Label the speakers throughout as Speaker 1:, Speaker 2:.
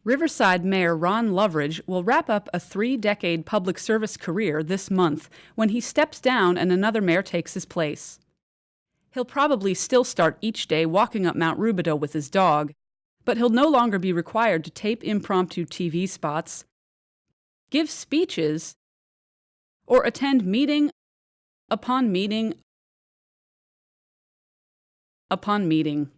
Speaker 1: Riverside Mayor Ron Loveridge will wrap up a 3-decade public service career this month when he steps down and another mayor takes his place. He'll probably still start each day walking up Mount Rubidoux with his dog, but he'll no longer be required to tape impromptu TV spots, give speeches, or attend meeting upon meeting upon meeting.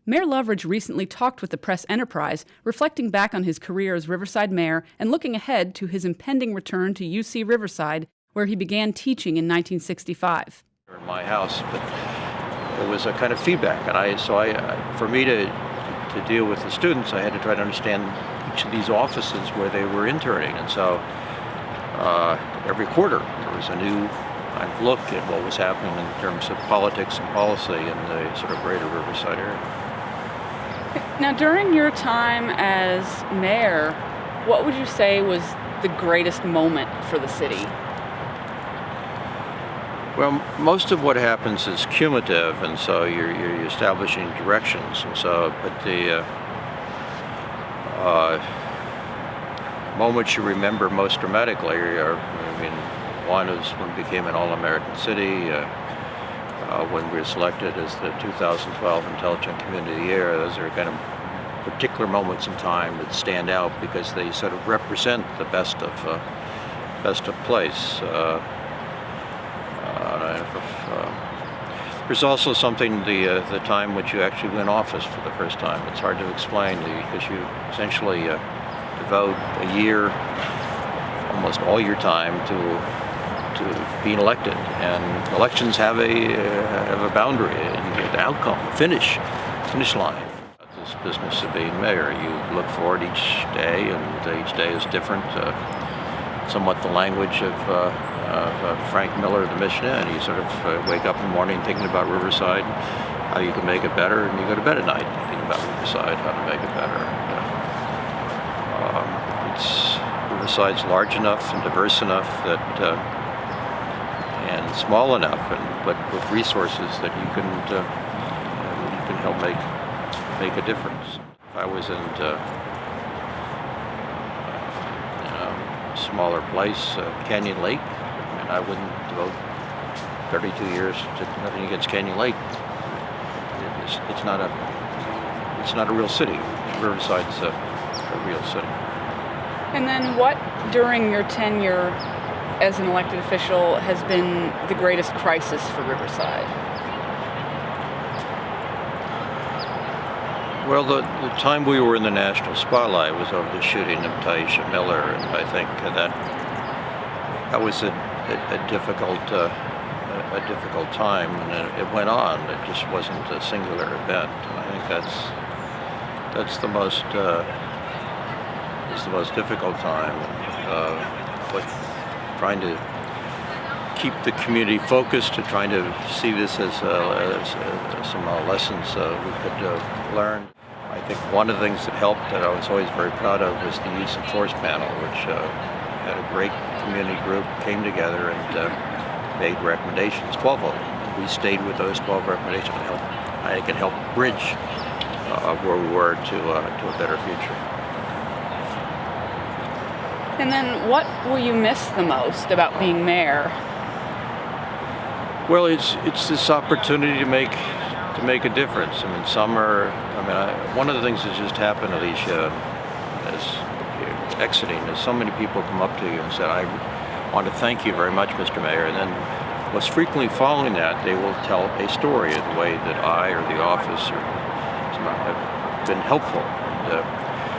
Speaker 1: Mayor Loveridge recently talked with the Press Enterprise, reflecting back on his career as Riverside mayor and looking ahead to his impending return to UC Riverside, where he began teaching in 1965.
Speaker 2: In my house, but it was a kind of feedback, and for me to deal with the students, I had to try to understand each of these offices where they were interning, and so every quarter there was a new kind of look at what was happening in terms of politics and policy in the sort of greater Riverside area.
Speaker 1: Now, during your time as mayor, what would you say was the greatest moment for the city?
Speaker 2: Well, most of what happens is cumulative, and so you're establishing directions, and so, but the moments you remember most dramatically are, one is when we became an all-American city, when we were selected as the 2012 Intelligent Community of the Year. Those are kind of particular moments in time that stand out because they sort of represent the best of place. There's also something, the time when you actually win office for the first time. It's hard to explain because you essentially devote a year, almost all your time, to being elected, and elections have a boundary, and the outcome, finish line. This business of being mayor, you look forward each day, and each day is different. Somewhat the language of Frank Miller, the Mishnah, and you sort of wake up in the morning thinking about Riverside, how you can make it better, and you go to bed at night thinking about Riverside, how to make it better. Riverside's large enough and diverse enough that and small enough, but with resources that you can help make a difference. If I was in a smaller place, Canyon Lake, and I wouldn't devote 32 years to nothing against Canyon Lake. It's not a real city. Riverside's a real city.
Speaker 1: And then what, during your tenure as an elected official, has been the greatest crisis for Riverside?
Speaker 2: Well, the time we were in the national spotlight was over the shooting of Taisha Miller, and I think that was a difficult time, and it went on. It just wasn't a singular event, and I think that's the most difficult time. But trying to keep the community focused, to trying to see this as some lessons we could learn. I think one of the things that helped, that I was always very proud of, was the use of force panel, which had a great community group, came together and made recommendations, 12 of them. We stayed with those 12 recommendations. I think it helped bridge where we were to a better future.
Speaker 1: And then what will you miss the most about being mayor?
Speaker 2: Well, it's this opportunity to make a difference. One of the things that just happened, Alicia, as exiting, is so many people come up to you and said, "I want to thank you very much, Mr. Mayor." And then most frequently following that, they will tell a story in the way that I or the office have been helpful.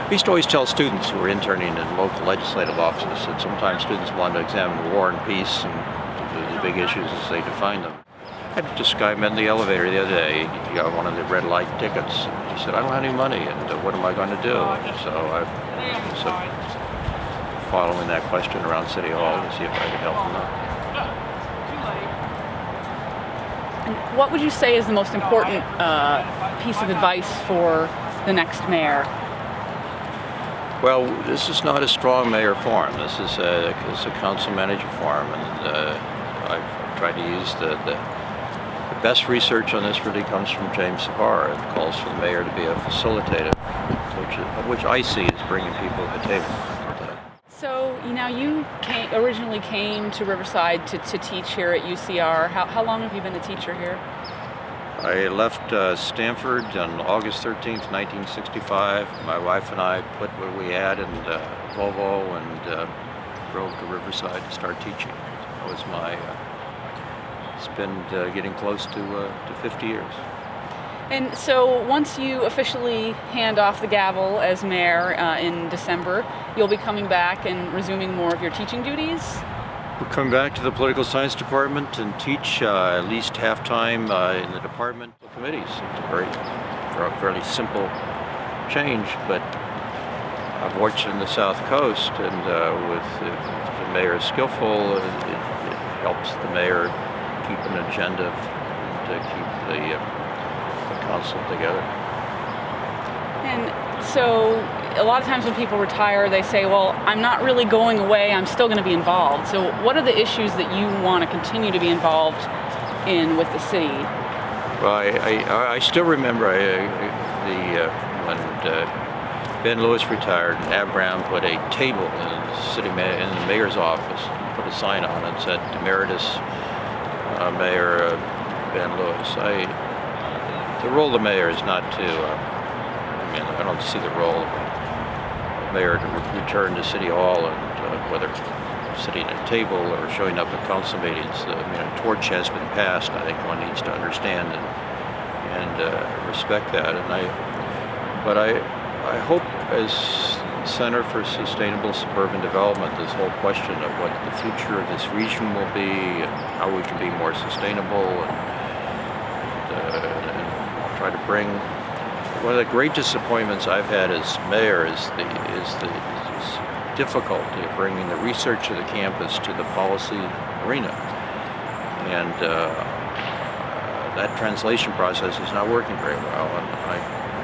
Speaker 2: I used to always tell students who were interning in local legislative offices that sometimes students want to examine war and peace and the big issues as they define them. I had this guy met in the elevator the other day. He got one of the red light tickets. He said, "I don't have any money, and what am I going to do?" So I've following that question around City Hall to see if I could help him out.
Speaker 1: And what would you say is the most important piece of advice for the next mayor?
Speaker 2: Well, this is not a strong mayor form. This is a council manager form, and I've tried to use the best research on this really comes from James Sabara. It calls for the mayor to be a facilitator, which I see as bringing people to the table.
Speaker 1: So, you originally came to Riverside to teach here at UCR. How long have you been a teacher here?
Speaker 2: I left Stanford on August 13th, 1965. My wife and I put what we had in Volvo and drove to Riverside to start teaching. That was it's been getting close to 50 years.
Speaker 1: And so once you officially hand off the gavel as mayor in December, you'll be coming back and resuming more of your teaching duties?
Speaker 2: We're coming back to the political science department and teach at least half-time in the department committees. It's a fairly simple change, but I've watched it in the South Coast, and if the mayor is skillful, it helps the mayor keep an agenda to keep the council together.
Speaker 1: And so a lot of times when people retire, they say, well, I'm not really going away, I'm still going to be involved. So what are the issues that you want to continue to be involved in with the city?
Speaker 2: Well, I still remember when Ben Lewis retired, Ab Brown put a table in the mayor's office, put a sign on it that said Emeritus Mayor Ben Lewis. The role of the mayor is not to, I don't see the role of the mayor to return to City Hall and whether sitting at a table or showing up at council meetings. A torch has been passed. I think one needs to understand and respect that. But I hope as Center for Sustainable Suburban Development, this whole question of what the future of this region will be and how we can be more sustainable and try to bring. One of the great disappointments I've had as mayor is the difficulty of bringing the research of the campus to the policy arena, and that translation process is not working very well. And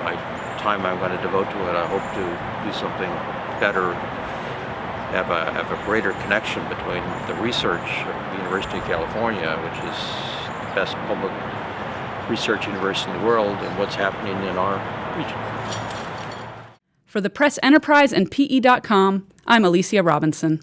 Speaker 2: my time I'm going to devote to it, I hope to do something better, have a greater connection between the research of the University of California, which is the best public research university in the world, and what's happening in our region.
Speaker 1: For the Press Enterprise and PE.com, I'm Alicia Robinson.